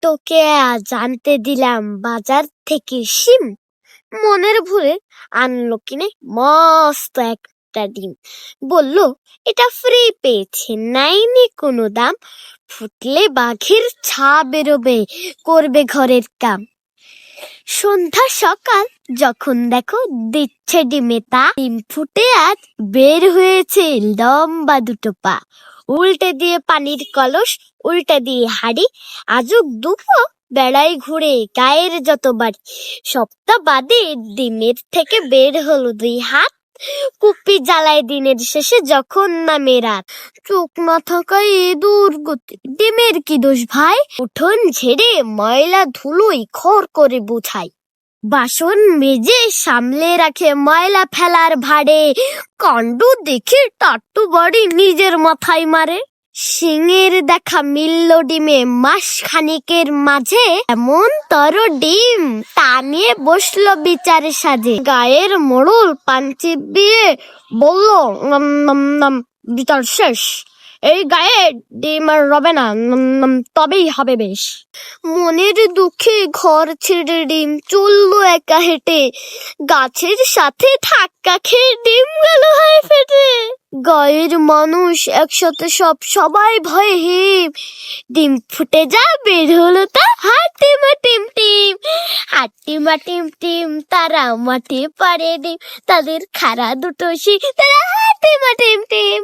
তোকে আজ আনতে দিলাম বাজার থেকে শিম। মনের ভুলে আনলো কিনে মস্ত একটা ডিম। বলল এটা ফ্রি পেয়েছে, নাইনি কোনো দাম। ফুটলে বাঘের ছা বেরোবে, করবে ঘরের কাম। সন্ধ্যা সকাল যখন দেখো দিচ্ছে ডিমে তা, ডিম ফুটে আজ বের হয়েছে লম্বা দুটো পা। উল্টে দিয়ে পানির কলস, উল্টে দিয়ে হাড়ি, আজব দুটো বেড়াই ঘুরে গায়ের যত বাড়ি। সপ্তাহ বাদে ডিমের থেকে বের হলো দুই হাত। কুপি জ্বালায় দিনের শেষে যখন নামে রাত। চোখ না থাকায় এ দুর্গতি, ডিমের কি দোষ ভাই? উঠোন ঝেড়ে ময়লা ধুলোই খড় করে বোঝাই। বাসন মেজে সামলে রাখে ময়লা ফেলার ভারে। কাণ্ড দেখে টাট্টু বাড়ি নিজের মাথায় মারে। সিংয়ের দেখা মিলল ডিমে মাস খানিকের মাঝে। এমন তর ডিম তা নিয়ে বসলো বিচারে সাজে। গায়ের মোড়ল পান চিবিয়ে বলল, নম নম নম, বিচার শেষ। এই গায়ে ডিম আর রবে না, তবেই হবে বেশ। মনের দুঃখে ঘর ছেড়ে ডিম চললো একা হেঁটে। গাছের সাথে ধাক্কা খেয়ে ডিম গেল হয় ফেটে। গায়ের মানুষ একসাথে সবাই ভয়ে হিম। ডিম ফুটে যা বের হলো তা হাট্টিমা টিম টিম। হাট্টিমা টিম টিম, তারা মাটি পারে ডিম। তাদের খাড়া দুটো শিং, তারা হাট্টিমা টিম টিম।